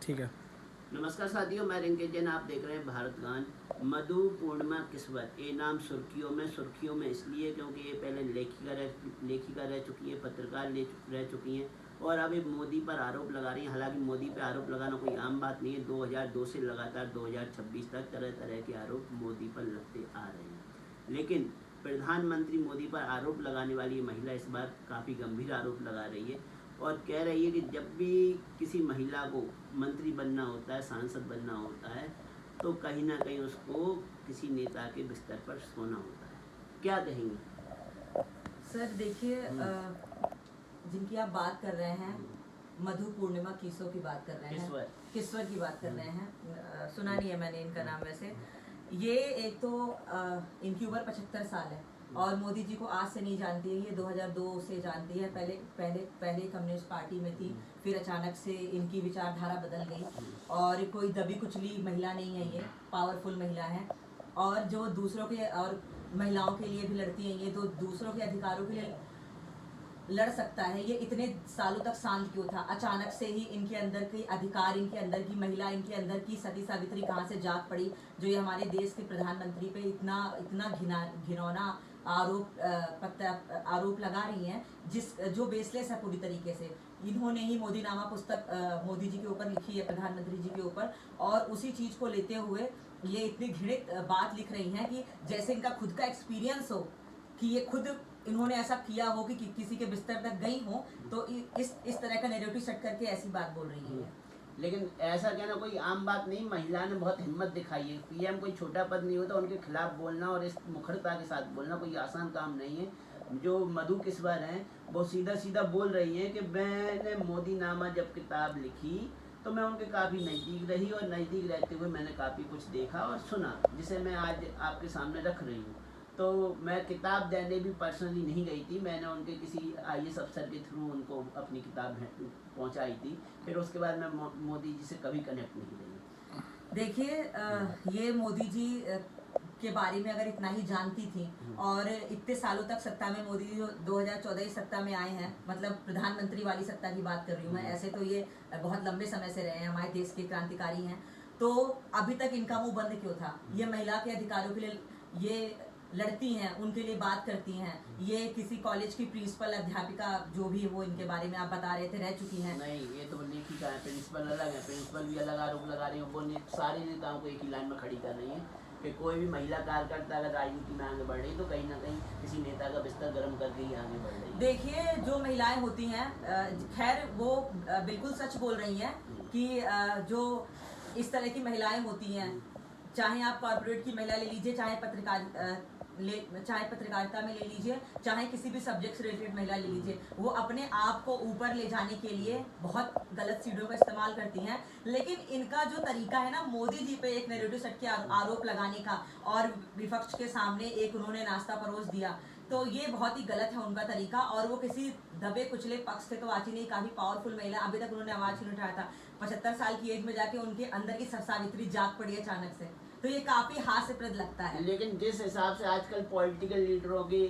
ठीक है। नमस्कार साथियों, मैं रिंकेश जैन। आप देख रहे हैं भारत गान। मधु पूर्णिमा किस्वत, ये नाम सुर्खियों में इसलिए क्योंकि ये पहले लेखिका रह चुकी हैं, पत्रकार रह चुकी हैं और अब ये मोदी पर आरोप लगा रही हैं। हालांकि मोदी पर आरोप लगाना कोई आम बात नहीं है। 2002 से लगातार 2026 तक तरह तरह के आरोप मोदी पर लगते आ रहे हैं, लेकिन प्रधानमंत्री मोदी पर आरोप लगाने वाली महिला इस बार काफ़ी गंभीर आरोप लगा रही है और कह रही है कि जब भी किसी महिला को मंत्री बनना होता है, सांसद बनना होता है, तो कहीं ना कहीं उसको किसी नेता के बिस्तर पर सोना होता है। क्या कहेंगे सर? देखिए, जिनकी आप बात कर रहे हैं, मधु पूर्णिमा कीसो की बात कर रहे हैं, किस्वर की बात कर रहे हैं। सुना नहीं है मैंने इनका नाम। वैसे ये एक तो इनकी उम्र 75 साल है और मोदी जी को आज से नहीं जानती है, ये 2002 से जानती है। पहले कम्युनिस्ट पार्टी में थी, फिर अचानक से इनकी विचारधारा बदल गई और कोई दबी कुचली महिला नहीं है, ये पावरफुल महिला है और जो दूसरों के और महिलाओं के लिए भी लड़ती हैं। ये तो दूसरों के अधिकारों के लिए लड़ सकता है। ये इतने सालों तक शांत क्यों था? अचानक से ही इनके अंदर के अधिकार, इनके अंदर की महिला, इनके अंदर की सती सावित्री कहाँ से जाग पड़ी, जो ये हमारे देश के प्रधानमंत्री पे इतना घिनौना आरोप लगा रही हैं, जो बेसलेस है पूरी तरीके से। इन्होंने ही मोदीनामा पुस्तक मोदी जी के ऊपर लिखी है, प्रधानमंत्री जी के ऊपर, और उसी चीज को लेते हुए ये इतनी घृणित बात लिख रही हैं कि जैसे इनका खुद का एक्सपीरियंस हो, कि ये खुद इन्होंने ऐसा किया हो कि किसी के बिस्तर तक गई हो, तो इस तरह का नैरेटिव सेट करके ऐसी बात बोल रही है। लेकिन ऐसा कहना कोई आम बात नहीं। महिला ने बहुत हिम्मत दिखाई है। पीएम कोई छोटा पद नहीं होता, उनके खिलाफ बोलना और इस मुखरता के साथ बोलना कोई आसान काम नहीं है। जो मधु किस्वर हैं वो सीधा सीधा बोल रही हैं कि मैंने मोदीनामा जब किताब लिखी तो मैं उनके काफ़ी नज़दीक रही और नज़दीक रहते हुए मैंने काफ़ी कुछ देखा और सुना, जिसे मैं आज आपके सामने रख रही हूँ। तो मैं किताब देने भी पर्सनली नहीं गई थी, मैंने उनके किसी आईएएस अफसर के थ्रू उनको अपनी किताब पहुंचाई थी। फिर उसके बाद मैं मोदी जी से कभी कनेक्ट नहीं रही। देखिए, ये मोदी जी के बारे में अगर इतना ही जानती थी और इतने सालों तक सत्ता में, मोदी जी जो 2014 सत्ता में आए हैं, मतलब प्रधानमंत्री वाली सत्ता की बात कर रही हूँ मैं, ऐसे तो ये बहुत लंबे समय से रहे हैं, हमारे देश के क्रांतिकारी हैं, तो अभी तक इनका मुंह बंद क्यों था? ये महिला के अधिकारों के लिए ये लड़ती हैं, उनके लिए बात करती हैं। ये किसी कॉलेज की प्रिंसिपल, अध्यापिका, जो भी वो इनके बारे में आप बता रहे थे, रह चुकी हैं। नहीं, ये तो लेखिका है, प्रिंसिपल अलग है। प्रिंसिपल भी अलग आरोप लगा रही है। वो सारे नेताओं को एक ही लाइन में खड़ी कर रही है कि कोई भी महिला कार्यकर्ता अगर राजनीति में आगे बढ़ रही तो कहीं ना कहीं किसी नेता का बिस्तर गर्म करके ही आगे बढ़ रही है। देखिए, जो महिलाएं होती हैं, खैर वो बिल्कुल सच बोल रही हैं कि जो इस तरह की महिलाएं होती हैं, चाहे आप कॉर्पोरेट की महिला ले लीजिए, चाहे पत्रकारिता में ले लीजिए, चाहे किसी भी सब्जेक्ट से रिलेटेड महिला ले लीजिए, वो अपने आप को ऊपर ले जाने के लिए बहुत गलत सीढ़ियों का इस्तेमाल करती हैं। लेकिन इनका जो तरीका है ना, मोदी जी पे एक नैरेटिव सेट के आरोप लगाने का और विपक्ष के सामने एक उन्होंने नाश्ता परोस दिया, तो ये बहुत ही गलत है उनका तरीका। और वो किसी दबे कुचले पक्ष से तो आची नहीं, काफी पावरफुल महिला, अभी तक उन्होंने आवाज नहीं उठाया था। 75 साल की एज में जाके उनके अंदर की सावित्री जाग पड़ी अचानक से, तो ये काफी हास्यप्रद लगता है। लेकिन जिस हिसाब से आजकल पॉलिटिकल लीडरों के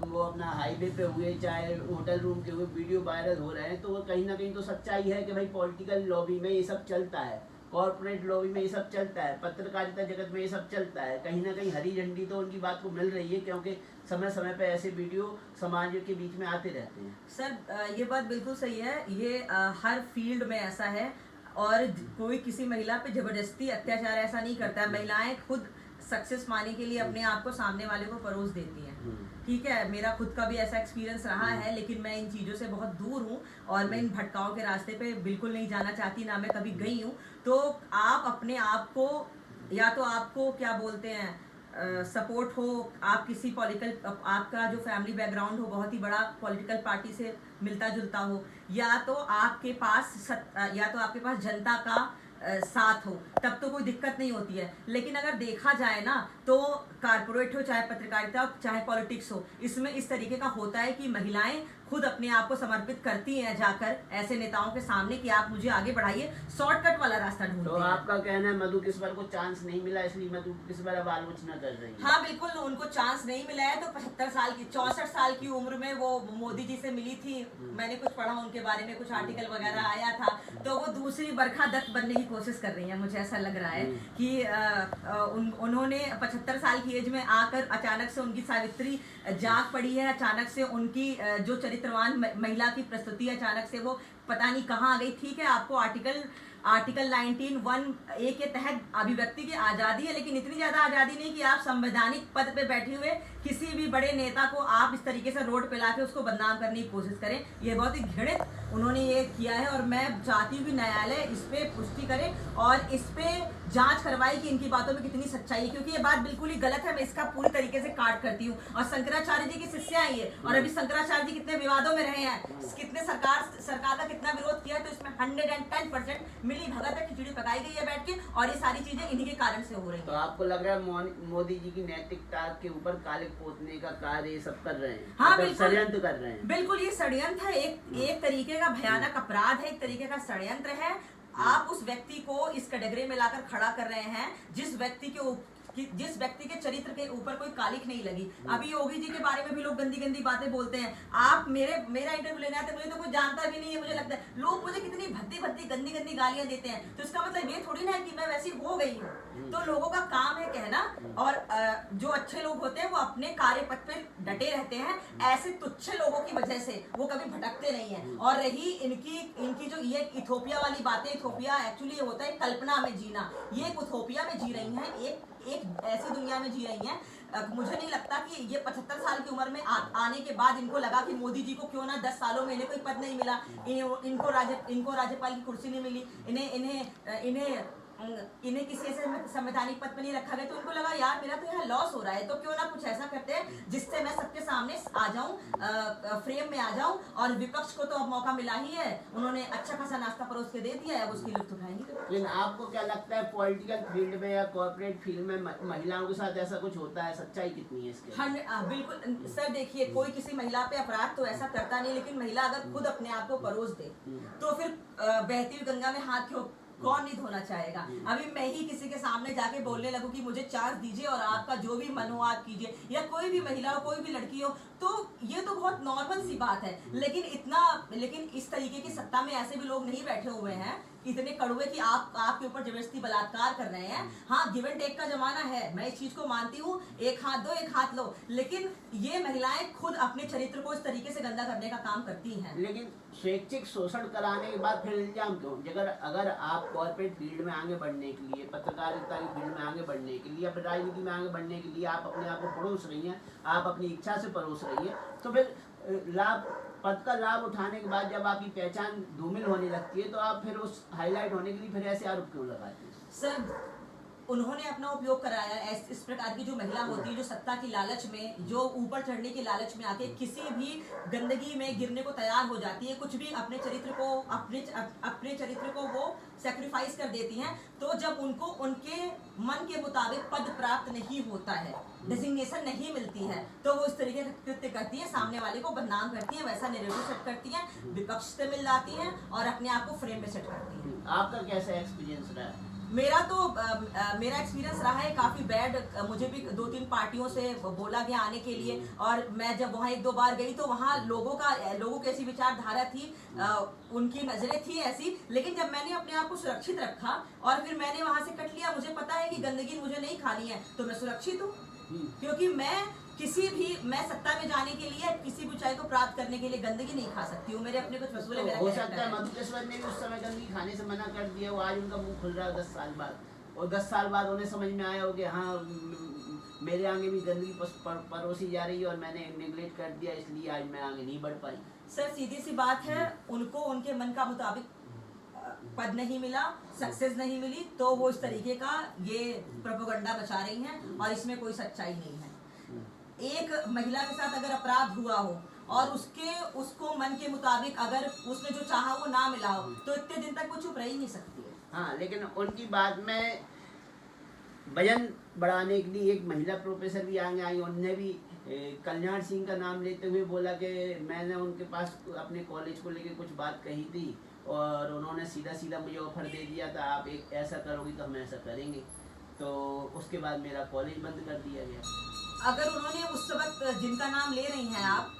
वो अपना हाईवे पे हुए, चाहे होटल रूम के हुए वीडियो वायरल हो रहे हैं, तो वो कहीं ना कहीं तो सच्चाई है कि भाई पॉलिटिकल लॉबी में ये सब चलता है, कॉर्पोरेट लॉबी में ये सब चलता है, पत्रकारिता जगत में ये सब चलता है। कहीं ना कहीं हरी झंडी तो उनकी बात को मिल रही है, क्योंकि समय समय पे ऐसे वीडियो समाज के बीच में आते रहते हैं। सर, ये बात बिल्कुल सही है। ये हर फील्ड में ऐसा है और कोई किसी महिला पे जबरदस्ती अत्याचार ऐसा नहीं करता है। महिलाएं खुद सक्सेस पाने के लिए अपने आप को सामने वाले को परोस देती हैं। ठीक है, मेरा खुद का भी ऐसा एक्सपीरियंस रहा है, लेकिन मैं इन चीज़ों से बहुत दूर हूँ और मैं इन भटकाओं के रास्ते पे बिल्कुल नहीं जाना चाहती, ना मैं कभी गई हूँ। तो आप अपने आप को, या तो आपको क्या बोलते हैं, सपोर्ट हो, आप किसी पॉलिटिकल, आपका जो फैमिली बैकग्राउंड हो बहुत ही बड़ा पॉलिटिकल पार्टी से मिलता जुलता हो, या तो आपके पास जनता का साथ हो, तब तो कोई दिक्कत नहीं होती है। लेकिन अगर देखा जाए ना, तो कारपोरेट हो, चाहे पत्रकारिता हो, चाहे पॉलिटिक्स हो, इसमें इस तरीके का होता है कि महिलाएं खुद अपने आप को समर्पित करती हैं जाकर ऐसे नेताओं के सामने कि आप मुझे आगे बढ़ाइए, शॉर्टकट वाला रास्ता ढूंढते तो हैं। आपका कहना है मधु किस्वर को चांस नहीं मिला, इसलिए मधु किस्वर अब आलोचना कर रही है। हाँ बिल्कुल, उनको चांस नहीं मिला है। तो 75 साल की 64 साल की उम्र में वो मोदी जी से मिली थी, मैंने कुछ पढ़ा उनके बारे में, कुछ आर्टिकल वगैरह आया था, तो वो दूसरी बरखा दत्त बनने की कोशिश कर रही है। मुझे ऐसा लग रहा है कि उन्होंने 75 साल की एज में आकर अचानक से उनकी सावित्री जाग पड़ी है, अचानक से उनकी जो चरित्रवान महिला की प्रस्तुति अचानक से वो पता नहीं कहाँ आ गई। ठीक है, आपको आर्टिकल 19(1)(a) के तहत अभिव्यक्ति की आज़ादी है, लेकिन इतनी ज़्यादा आज़ादी नहीं कि आप संवैधानिक पद पे बैठे हुए किसी भी बड़े नेता को आप इस तरीके से रोड पे लाके उसको बदनाम करने की कोशिश करें। ये बहुत ही घृणित उन्होंने ये किया है, और मैं चाहती हूँ कि न्यायालय इस पे पुष्टि करे और इस पे जांच करवाई कि इनकी बातों में कितनी सच्चाई है, क्योंकि ये बात बिल्कुल ही गलत है। मैं इसका पूरी तरीके से काट करती हूँ। और शंकराचार्य जी की शिष्या है ये, और अभी शंकराचार्य जी कितने विवादों में रहे हैं, कितने सरकार का कितना विरोध किया है, तो इसमें 110% मिली भगत है, खिचड़ी पकाई गई है बैठ के, और ये सारी चीजें इन्हीं के कारण से हो रही हैं। तो आपको लग रहा है मोदी जी की नैतिकता के ऊपर काले पोतने का कार्य ये सब कर रहे हैं? हाँ मतलब बिल्कुल, षड्यंत्र कर रहे हैं। बिल्कुल ये षड्यंत्र है, एक तरीके का भयानक अपराध है, एक तरीके का षड्यंत्र है। आप उस व्यक्ति को इस कैटेगरी में लाकर खड़ा कर रहे हैं जिस व्यक्ति के चरित्र के ऊपर कोई कालिख नहीं लगी। अभी योगी जी के बारे में भी लोग गंदी गंदी बातें बोलते हैं। आप मेरा इंटरव्यू लेने आते, मुझे तो कोई जानता भी नहीं है, मुझे लगता है लोग मुझे कितनी भद्दी गंदी गंदी गालियां देते हैं, तो इसका मतलब ये थोड़ी ना है कि मैं वैसी हो गई हूँ। तो लोगों का काम है कहना, और जो अच्छे लोग होते हैं वो अपने कार्य पथ पे डटे रहते हैं। ऐसे तुच्छ लोगों की वजह से वो कभी भटकते नहीं है। और रही इनकी जो ये इथोपिया वाली बातें, इथोपिया एक्चुअली होता है कल्पना में जीना। ये एक इथोपिया में जी रही हैं, एक ऐसी दुनिया में जी रही हैं। मुझे नहीं लगता कि ये 75 साल की उम्र में आने के बाद इनको लगा कि मोदी जी को क्यों ना 10 सालों में इन्हें कोई पद नहीं मिला, इनको राज्यपाल की कुर्सी नहीं मिली, इन्हें किसी ऐसे संवैधानिक पद पर नहीं रखा गया, तो उनको लगा यार मेरा तो यहाँ लॉस हो रहा है, तो क्यों ना कुछ ऐसा करते हैं जिससे मैं सबके सामने आ जाऊं, फ्रेम में आ जाऊं। और विपक्ष को तो अब मौका मिला ही है, उन्होंने अच्छा खासा नाश्ता परोस के दे दिया है, अब उसकी लुत्फ उठाएंगे। लेकिन आपको क्या लगता है पॉलिटिकल फील्ड में या कॉर्पोरेट फील्ड में महिलाओं के साथ ऐसा कुछ होता है? सच्चाई कितनी है इसके? हाँ बिल्कुल सर, देखिए कोई किसी महिला पे अपराध तो ऐसा करता नहीं, लेकिन महिला अगर खुद अपने आप को परोस दे तो फिर बहती हुई गंगा में हाथ क्यों, कौन नहीं धोना चाहेगा। अभी मैं ही किसी के सामने जाके बोलने लगूं कि मुझे चार्ज दीजिए और आपका जो भी मन हो आप कीजिए, या कोई भी महिला हो, कोई भी लड़की हो, तो ये तो बहुत नॉर्मल सी बात है। लेकिन इस तरीके की सत्ता में ऐसे भी लोग नहीं बैठे हुए हैं इतने कड़वे कि आपके ऊपर जबरदस्ती बलात्कार कर रहे हैं। हाँ, गिव एंड टेक का जमाना है, मैं इस चीज को मानती हूँ, एक हाथ दो एक हाथ लो, लेकिन ये महिलाएं खुद अपने चरित्र को इस तरीके से गंदा करने का काम करती हैं। लेकिन शैक्षिक शोषण कराने के बाद फिर इल्जाम क्यों? अगर आप कॉर्पोरेट फील्ड में आगे बढ़ने के लिए, पत्रकारिता की फील्ड में आगे बढ़ने के लिए, या फिर राजनीति में आगे बढ़ने के लिए आप अपने आप को परोस रही हैं, आप अपनी इच्छा से परोस रही है, तो फिर पद का लाभ उठाने के बाद जब आपकी पहचान धूमिल होने लगती है, तो आप फिर उस हाईलाइट होने के लिए फिर ऐसे आरोप क्यों लगाते हैं? सर, उन्होंने अपना उपयोग कराया। इस प्रकार की जो महिला होती है, जो सत्ता की लालच में, जो ऊपर चढ़ने की लालच में आके किसी भी गंदगी में गिरने को तैयार हो जाती है, कुछ भी अपने चरित्र को वो सैक्रिफाइस कर देती हैं। तो जब उनको उनके मन के मुताबिक पद प्राप्त नहीं होता है, डेजिग्नेशन नहीं मिलती है, तो वो इस तरीके का कृत्य करती है, सामने वाले को बदनाम करती है, वैसा नैरेटिव सेट करती है, विपक्ष से मिल जाती है और अपने आप को फ्रेम में सेट करती है। आपका कैसा एक्सपीरियंस रहा है? मेरा एक्सपीरियंस रहा है काफ़ी बैड। मुझे भी 2-3 पार्टियों से बोला गया आने के लिए, और मैं जब वहाँ 1-2 बार गई तो वहाँ लोगों की ऐसी विचारधारा थी, उनकी नज़रें थी ऐसी। लेकिन जब मैंने अपने आप को सुरक्षित रखा और फिर मैंने वहाँ से कट लिया, मुझे पता है कि गंदगी मुझे नहीं खानी है, तो मैं सुरक्षित हूँ। क्योंकि मैं सत्ता में जाने के लिए, किसी भी ऊंचाई को प्राप्त करने के लिए गंदगी नहीं खा सकती हूँ। मेरे अपने कुछ वसूले मेरा हो सकता है मधु केशवर ने भी उस समय गंदगी खाने से मना कर दिया, वो आज उनका मुंह खुल रहा है 10 साल बाद, और 10 साल बाद उन्हें समझ में आया हो कि हाँ मेरे आगे भी गंदगी परोसी जा रही है और मैंने नेग्लेक्ट कर दिया, इसलिए आज मैं आगे नहीं बढ़ पाई। सर, सीधी सी बात है, उनको उनके मन का मुताबिक पद नहीं मिला, सक्सेस नहीं मिली, तो वो इस तरीके का ये प्रोपेगेंडा बचा रही हैं, और इसमें कोई सच्चाई नहीं है। एक महिला के साथ अगर अपराध हुआ हो और उसको मन के मुताबिक अगर उसने जो चाहा वो ना मिला हो, तो इतने दिन तक वो चुप रह ही नहीं सकती है। हाँ, लेकिन उनकी बात में वजन बढ़ाने के लिए एक महिला प्रोफेसर भी आगे आई, उन्होंने भी कल्याण सिंह का नाम लेते हुए बोला कि मैंने उनके पास अपने कॉलेज को लेके कुछ बात कही थी और उन्होंने सीधा सीधा मुझे ऑफर दे दिया था, आप एक ऐसा करोगी तो हम ऐसा करेंगे। तो उसके बाद मेरा कॉलेज बंद कर दिया गया। अगर उन्होंने उस वक्त जिनका नाम ले रही हैं आप,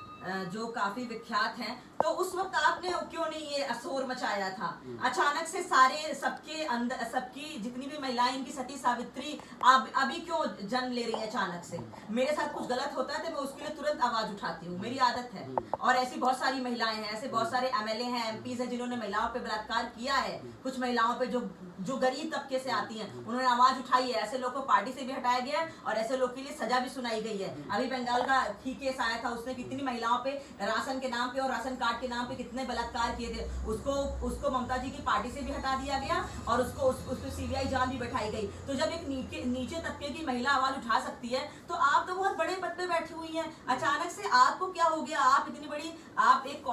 जो काफी विख्यात हैं, तो उस वक्त आपने क्यों नहीं ये शोर मचाया था? अचानक से सारे सबके अंदर, सबकी जितनी भी महिलाएं, इनकी सती सावित्री अभी क्यों जन्म ले रही है अचानक से? मेरे साथ कुछ गलत होता है तो मैं उसके लिए तुरंत आवाज उठाती हूँ, मेरी आदत है। और ऐसी बहुत सारी महिलाएं हैं, ऐसे बहुत सारे MLA हैं, MPs हैं जिन्होंने महिलाओं पे बलात्कार किया है। कुछ महिलाओं पे जो गरीब तबके से आती हैं, उन्होंने आवाज उठाई है। ऐसे लोग को पार्टी से भी हटाया गया है और ऐसे लोग के लिए सजा भी सुनाई गई है। अभी बंगाल का ही केस आया था, उसने कितनी महिलाओं पे राशन के नाम पे और राशन कार्ड के नाम पे कितने बलात्कार किए थे। उसको ममता जी की पार्टी से भी हटा दिया गया और उसको CBI जांच भी बैठाई गई। तो जब एक नीचे तबके की महिला आवाज उठा सकती है, तो आप तो बहुत बड़े पद पे बैठी हुई हैं, अचानक से आपको क्या हो गया? आप इतनी बड़ी, आप एक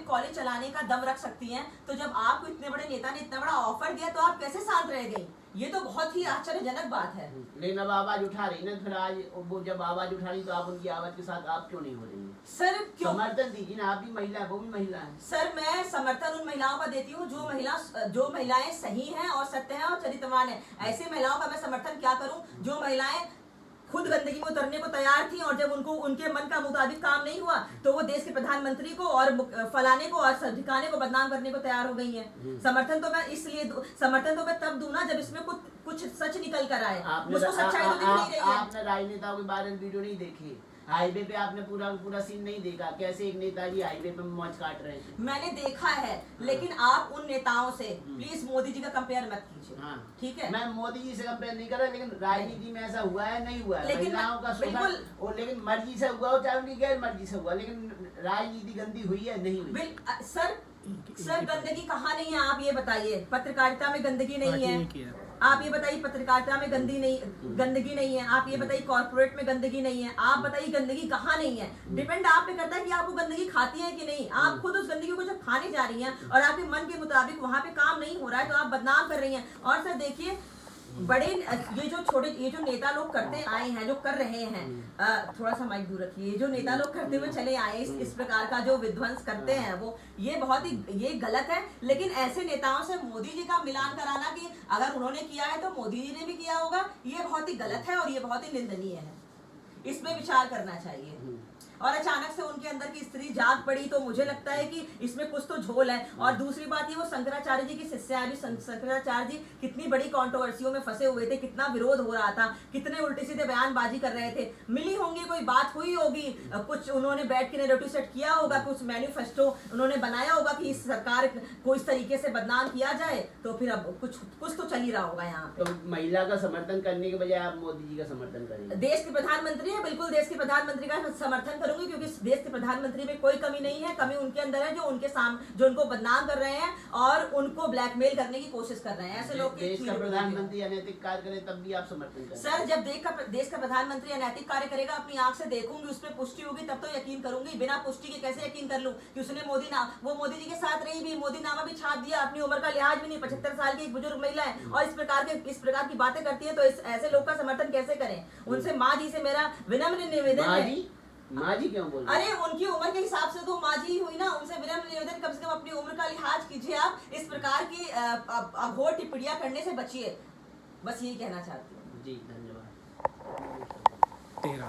कॉलेज चलाने का दम रख सकती हैं, तो जब आपको इतने बड़े नेता ने इतना बड़ा ऑफर दिया तो आप कैसे शांत रह गई? ये तो बहुत ही आश्चर्यजनक बात है। लेकिन अब आवाज उठा रही ना, फिर आज वो जब आवाज उठा रही तो आप उनकी आवाज के साथ आप क्यों नहीं हो रही हैं? सर क्यों? समर्थन दीजिए ना, आप भी महिला है, वो भी महिला है। सर मैं समर्थन उन महिलाओं का देती हूँ जो महिलाएं सही हैं और सत्य हैं और चरित्रवान हैं। ऐसे महिलाओं का मैं समर्थन क्या करूँ जो महिलाएं खुद गंदगी में उतरने को तैयार थी और जब उनको उनके मन का मुताबिक काम नहीं हुआ तो वो देश के प्रधानमंत्री को और फलाने को और ठिकाने को बदनाम करने को तैयार हो गई हैं। समर्थन तो मैं तब दूं ना जब इसमें कुछ सच निकल कर आए। मुझको सच्चाई तो दिख नहीं रही है। आपने राजनेताओं के बारे में वीडियो नहीं देखे? हाईवे पे आपने पूरा सीन नहीं देखा? कैसे एक नेताजी हाईवे पे मौज काट रहे थे? मैंने देखा है, लेकिन आप उन नेताओं से प्लीज मोदी जी का कंपेयर मत कीजिए। हाँ। ठीक है, मैं मोदी जी से कंपेयर नहीं कर रहा, लेकिन राजनीति में ऐसा हुआ है नहीं हुआ है? महिलाओं का शोषण लेकिन मर्जी से हुआ हो चाहे उनकी गैर मर्जी से हुआ, लेकिन राजनीति गंदी हुई है नहीं हुई? सर गंदगी कहाँ नहीं है आप ये बताइए? पत्रकारिता में गंदगी नहीं है, आप ये बताइए। पत्रकारिता में गंदगी नहीं है, आप ये बताइए। कॉर्पोरेट में गंदगी नहीं है, आप बताइए गंदगी कहाँ नहीं है? डिपेंड आप पे करता है कि आप वो गंदगी खाती हैं कि नहीं। आप खुद उस गंदगी को जब खाने जा रही हैं और आपके मन के मुताबिक वहां पे काम नहीं हो रहा है तो आप बदनाम कर रही हैं। और सर देखिए, बड़े ये जो नेता लोग करते आए हैं, जो कर रहे हैं, थोड़ा सा माइक दूर रखिए, जो नेता लोग करते हुए चले आए इस प्रकार का जो विध्वंस करते हैं, वो ये बहुत ही ये गलत है। लेकिन ऐसे नेताओं से मोदी जी का मिलान कराना कि अगर उन्होंने किया है तो मोदी जी ने भी किया होगा, ये बहुत ही गलत है और ये बहुत ही निंदनीय है। इसमें विचार करना चाहिए। और अचानक से उनके अंदर की स्त्री जाग पड़ी तो मुझे लगता है कि इसमें कुछ तो झोल है। और दूसरी बात ये, वो शंकराचार्य जी की शिष्या भी, शंकराचार्य जी कितनी बड़ी कंट्रोवर्सियों में फंसे हुए थे, कितना विरोध हो रहा था, कितने उल्टे सीधे बयानबाजी कर रहे थे। मिली होंगी, कोई बात हुई होगी, कुछ उन्होंने बैठ के नैरेटिव सेट किया होगा, कुछ मैनिफेस्टो उन्होंने बनाया होगा कि इस सरकार को इस तरीके से बदनाम किया जाए, तो फिर अब कुछ तो चल ही रहा होगा यहाँ पे। तो महिला का समर्थन करने के बजाय आप मोदी जी का समर्थन करेंगे? देश के प्रधानमंत्री है, बिल्कुल देश के प्रधानमंत्री का समर्थन करूंगी, क्योंकि देश के प्रधानमंत्री में कोई कमी नहीं है। कमी उनके अंदर है जो उनको बदनाम कर रहे हैं और उनको ब्लैकमेल करने की कोशिश कर रहे हैं। ऐसे लोग देश का प्रधानमंत्री अनैतिक कार्य करे तब भी आप समर्थन करें? सर जब देश का प्रधानमंत्री अनैतिक कार्य करेगा, अपनी आंख से देखूंगी, उस पर पुष्टि होगी तब तो यकीन करूंगी। बिना पुष्टि के कैसे यकीन कर लूं कि उसने वो मोदी जी के साथ रही भी, मोदी नामा भी छाप दिया, अपनी उम्र का लिहाज भी नहीं, 75 साल की एक बुजुर्ग महिला है और इस प्रकार की बातें करती है, तो ऐसे लोग का समर्थन कैसे करें? उनसे माँ जी से मेरा विनम्र निवेदन है। माँ जी क्यों बोल? अरे उनकी उम्र के हिसाब से तो माँ जी ही हुई ना, उनसे विनम्र निवेदन, कम से कम अपनी उम्र का लिहाज कीजिए। आप इस प्रकार की अघोर टिप्पणियां करने से बचिए, बस यही कहना चाहती हूँ। जी धन्यवाद। तेरा